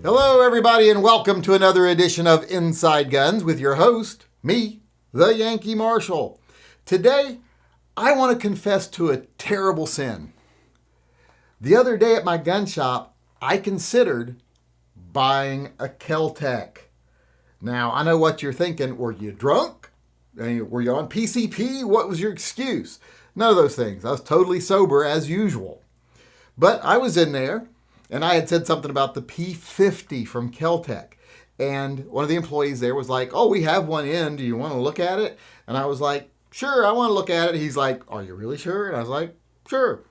Hello, everybody, and welcome to another edition of Inside Guns with your host, me, the Yankee Marshal. Today, I want to confess to a terrible sin. The other day at my gun shop, I considered buying a Kel-Tec. Now, I know what you're thinking. Were you drunk? Were you on PCP? What was your excuse? None of those things. I was totally sober as usual. But I was in there, and I had said something about the P50 from Kel-Tec. And one of the employees there was like, oh, we have one in. Do you want to look at it? And I was like, sure, I want to look at it. He's like, are you really sure? And I was like, sure.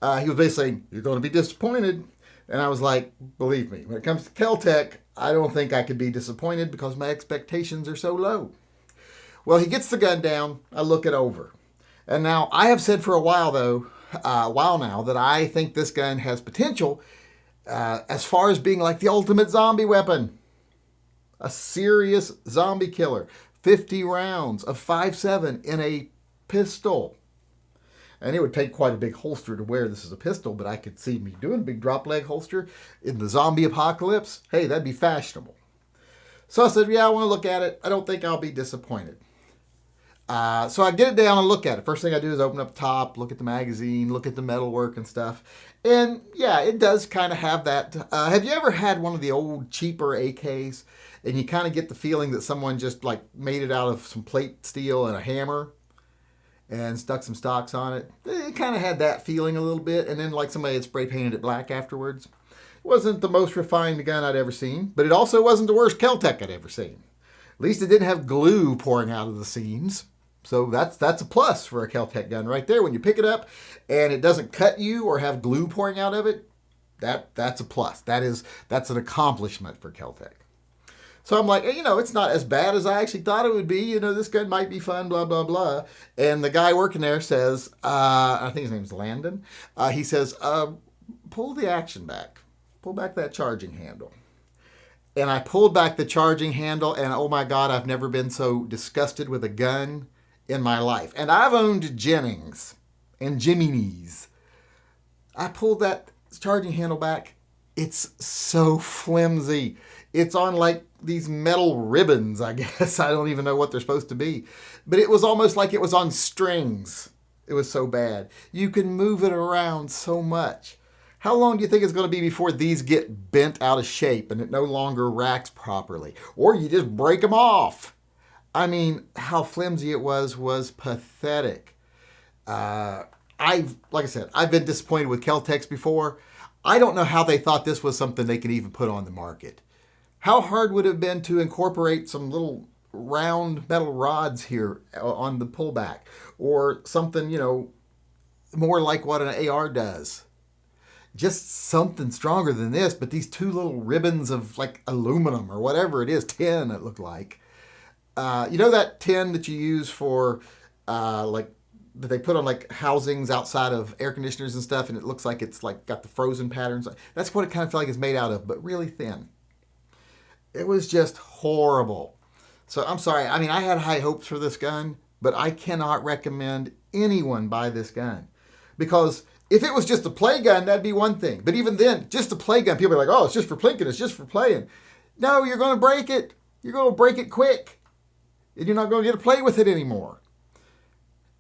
He was basically saying, you're going to be disappointed. And I was like, believe me, when it comes to Kel-Tec, I don't think I could be disappointed because my expectations are so low. Well, he gets the gun down. I look it over. And now I have said for a while now, that I think this gun has potential as far as being like the ultimate zombie weapon. A serious zombie killer. 50 rounds of 5.7 in a pistol. And it would take quite a big holster to wear this as a pistol, but I could see me doing a big drop leg holster in the zombie apocalypse. Hey, that'd be fashionable. So I said, yeah, I want to look at it. I don't think I'll be disappointed. So I get it down and look at it. First thing I do is open up the top, look at the magazine, look at the metalwork and stuff. And yeah, it does kind of have that. Have you ever had one of the old cheaper AKs and you kind of get the feeling that someone just like made it out of some plate steel and a hammer and stuck some stocks on it? It kind of had that feeling a little bit. And then like somebody had spray painted it black afterwards. It wasn't the most refined gun I'd ever seen, but it also wasn't the worst Kel-Tec I'd ever seen. At least it didn't have glue pouring out of the seams. So that's a plus for a Kel-Tec gun right there. When you pick it up and it doesn't cut you or have glue pouring out of it, that's a plus. That's an accomplishment for Kel-Tec. So I'm like, it's not as bad as I actually thought it would be. This gun might be fun, blah, blah, blah. And the guy working there says, I think his name's Landon. He says, pull the action back. Pull back that charging handle. And I pulled back the charging handle, and oh my God, I've never been so disgusted with a gun in my life. And I've owned Jennings and Jiminy's. I pulled that charging handle back. It's so flimsy. It's on like these metal ribbons, I guess. I don't even know what they're supposed to be. But it was almost like it was on strings. It was so bad. You can move it around so much. How long do you think it's going to be before these get bent out of shape and it no longer racks properly? Or you just break them off? I mean, how flimsy it was pathetic. Like I said, I've been disappointed with Kel-Tecs before. I don't know how they thought this was something they could even put on the market. How hard would it have been to incorporate some little round metal rods here on the pullback? Or something, more like what an AR does. Just something stronger than this, but these two little ribbons of like aluminum or whatever it is, tin it looked like. That tin that you use for that they put on like housings outside of air conditioners and stuff, and it looks like it's like got the frozen patterns. That's what it kind of felt like it's made out of, but really thin. It was just horrible. So I'm sorry. I mean, I had high hopes for this gun, but I cannot recommend anyone buy this gun because if it was just a play gun, that'd be one thing. But even then, just a play gun, people are like, oh, it's just for plinking, it's just for playing. No, you're going to break it. You're going to break it quick. And you're not going to get to play with it anymore.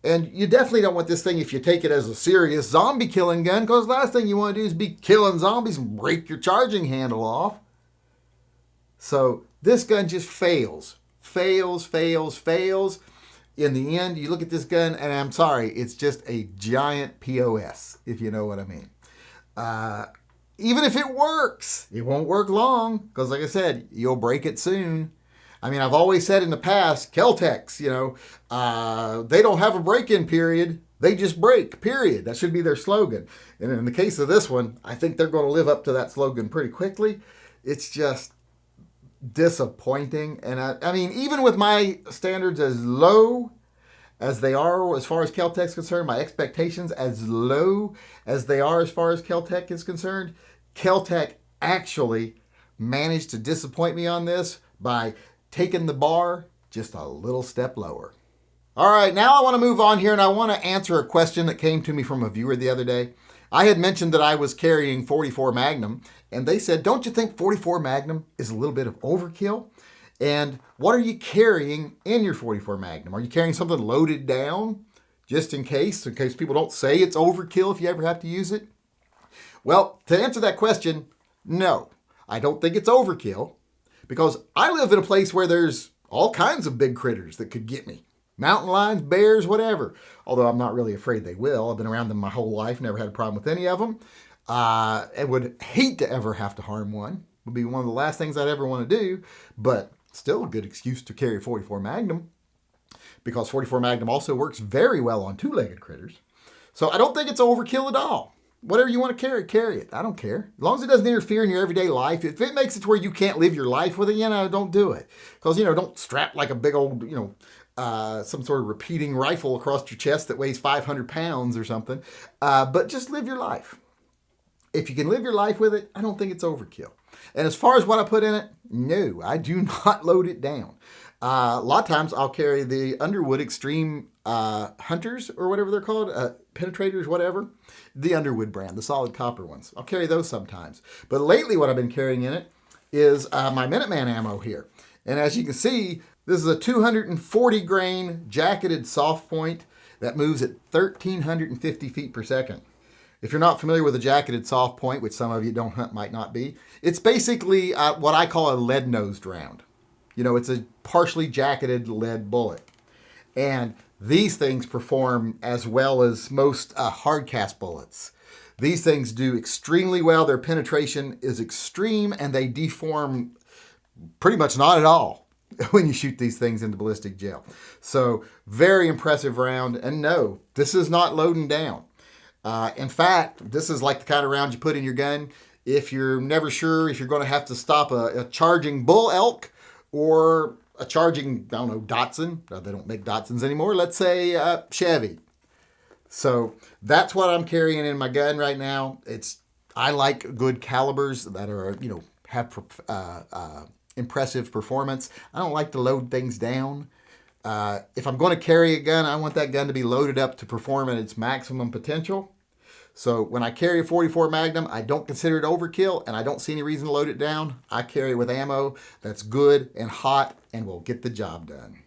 And you definitely don't want this thing if you take it as a serious zombie killing gun, because the last thing you want to do is be killing zombies and break your charging handle off. So this gun just fails. Fails. In the end, you look at this gun, and I'm sorry, it's just a giant POS, if you know what I mean. Even if it works, it won't work long, because like I said, you'll break it soon. I mean, I've always said in the past, Kel-Tecs, they don't have a break-in period. They just break, period. That should be their slogan. And in the case of this one, I think they're going to live up to that slogan pretty quickly. It's just disappointing. And I mean, even with my standards as low as they are as far as Kel-Tec's concerned, my expectations as low as they are as far as Kel-Tec is concerned, Kel-Tec actually managed to disappoint me on this by taking the bar just a little step lower. All right, now I want to move on here and I want to answer a question that came to me from a viewer the other day. I had mentioned that I was carrying 44 Magnum, and they said, don't you think 44 Magnum is a little bit of overkill? And what are you carrying in your 44 Magnum? Are you carrying something loaded down just in case people don't say it's overkill if you ever have to use it? Well, to answer that question, no, I don't think it's overkill because I live in a place where there's all kinds of big critters that could get me. Mountain lions, bears, whatever. Although I'm not really afraid they will. I've been around them my whole life, never had a problem with any of them. And would hate to ever have to harm one. Would be one of the last things I'd ever want to do, but still a good excuse to carry 44 Magnum because 44 Magnum also works very well on two-legged critters. So I don't think it's overkill at all. Whatever you want to carry it. I don't care. As long as it doesn't interfere in your everyday life. If it makes it to where you can't live your life with it, don't do it. Because, don't strap like a big old, some sort of repeating rifle across your chest that weighs 500 pounds or something. But just live your life. If you can live your life with it, I don't think it's overkill. And as far as what I put in it, no, I do not load it down. A lot of times I'll carry the Underwood Extreme Hunters or whatever they're called, penetrators, whatever. The Underwood brand, the solid copper ones. I'll carry those sometimes. But lately what I've been carrying in it is my Minuteman ammo here. And as you can see, this is a 240 grain jacketed soft point that moves at 1,350 feet per second. If you're not familiar with a jacketed soft point, which some of you don't hunt might not be, it's basically what I call a lead-nosed round. It's a partially jacketed lead bullet. And these things perform as well as most hard cast bullets. These things do extremely well. Their penetration is extreme and they deform pretty much not at all when you shoot these things into ballistic gel. So very impressive round. And no, this is not loading down. In fact, this is like the kind of round you put in your gun if you're never sure if you're going to have to stop a charging bull elk or a charging, Datsun. They don't make Datsuns anymore. Let's say Chevy. So that's what I'm carrying in my gun right now. I like good calibers that are, have impressive performance. I don't like to load things down. If I'm going to carry a gun, I want that gun to be loaded up to perform at its maximum potential. So when I carry a 44 Magnum, I don't consider it overkill, and I don't see any reason to load it down. I carry it with ammo that's good and hot and will get the job done.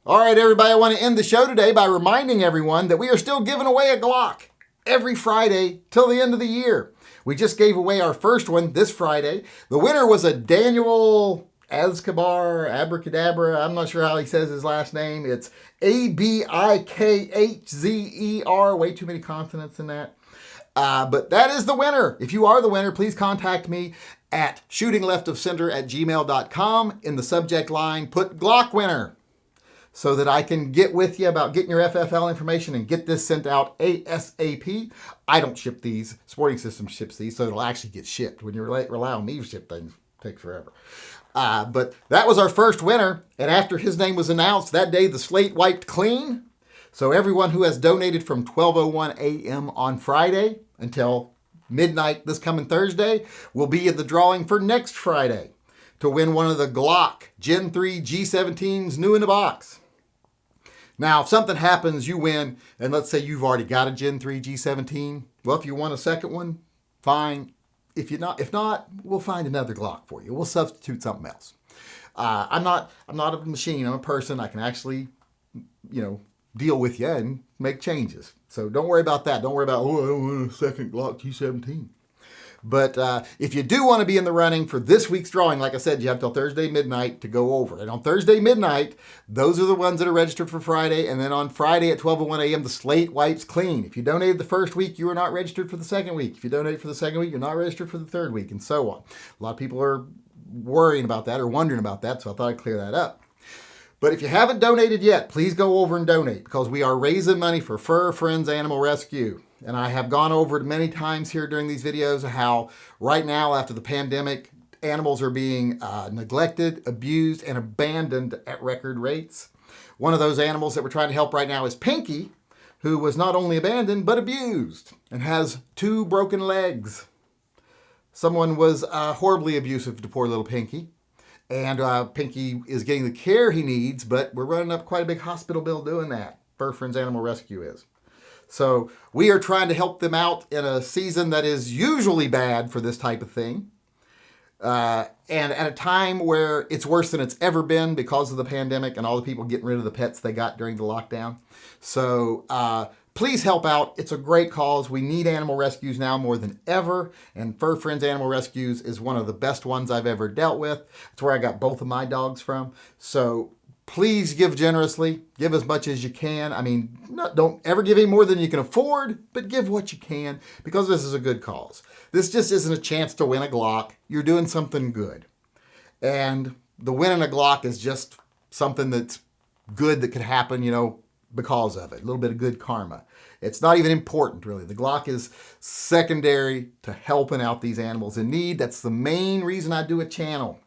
All right, everybody, I want to end the show today by reminding everyone that we are still giving away a Glock every Friday till the end of the year. We just gave away our first one this Friday. The winner was a Daniel Abracadabra. I'm not sure how he says his last name. It's AbikHzer. Way too many consonants in that. But that is the winner. If you are the winner, please contact me at shootingleftofcenter@gmail.com. In the subject line, put Glock winner so that I can get with you about getting your FFL information and get this sent out ASAP. I don't ship these. Sporting Systems ships these, so it'll actually get shipped. When you rely on me to ship things, it takes forever. But that was our first winner. And after his name was announced, that day the slate wiped clean. So everyone who has donated from 12:01 a.m. on Friday until midnight this coming Thursday will be in the drawing for next Friday to win one of the Glock Gen 3 G17s new in the box. Now, if something happens, you win, and let's say you've already got a Gen 3 G17. Well, if you want a second one, fine. If not, we'll find another Glock for you. We'll substitute something else. I'm not a machine. I'm a person. I can actually, deal with you and make changes. So don't worry about that. Don't worry about, I want a second Glock G17. But if you do want to be in the running for this week's drawing, like I said, you have till Thursday midnight to go over. And on Thursday midnight, those are the ones that are registered for Friday. And then on Friday at 12:01 a.m., the slate wipes clean. If you donated the first week, you are not registered for the second week. If you donate for the second week, you're not registered for the third week, and so on. A lot of people are worrying about that or wondering about that, so I thought I'd clear that up. But if you haven't donated yet, please go over and donate because we are raising money for Fur Friends Animal Rescue. And I have gone over it many times here during these videos how right now after the pandemic, animals are being neglected, abused, and abandoned at record rates. One of those animals that we're trying to help right now is Pinky, who was not only abandoned but abused and has 2 broken legs. Someone was horribly abusive to poor little Pinky. And Pinky is getting the care he needs, but we're running up quite a big hospital bill doing that. Fur Friends Animal Rescue is. So we are trying to help them out in a season that is usually bad for this type of thing. And at a time where it's worse than it's ever been because of the pandemic and all the people getting rid of the pets they got during the lockdown. So please help out. It's a great cause. We need animal rescues now more than ever. And Fur Friends Animal Rescues is one of the best ones I've ever dealt with. It's where I got both of my dogs from. So please give generously. Give as much as you can. I mean, don't ever give any more than you can afford, but give what you can because this is a good cause. This just isn't a chance to win a Glock. You're doing something good. And the winning a Glock is just something that's good that could happen, because of it. A little bit of good karma. It's not even important, really. The Glock is secondary to helping out these animals in need. That's the main reason I do a channel,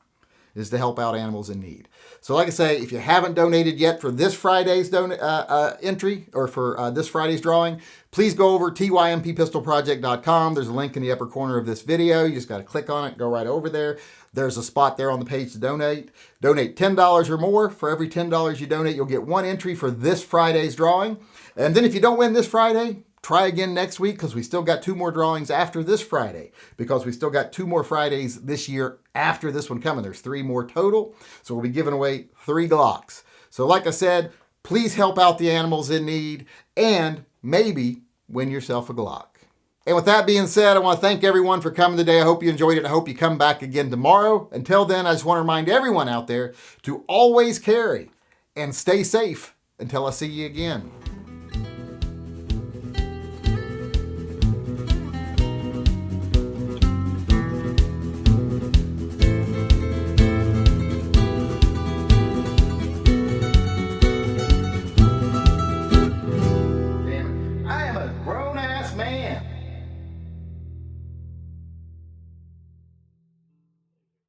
is to help out animals in need. So like I say, if you haven't donated yet for this Friday's entry or for this Friday's drawing, please go over tympistolproject.com. There's a link in the upper corner of this video. You just got to click on it, go right over there. There's a spot there on the page to donate. Donate $10 or more. For every $10 you donate, you'll get one entry for this Friday's drawing. And then if you don't win this Friday, try again next week because we still got 2 more drawings after this Friday because we still got 2 more Fridays this year after this one coming. There's 3 more total. So we'll be giving away 3 Glocks. So like I said, please help out the animals in need and maybe win yourself a Glock. And with that being said, I want to thank everyone for coming today. I hope you enjoyed it. I hope you come back again tomorrow. Until then, I just want to remind everyone out there to always carry and stay safe until I see you again.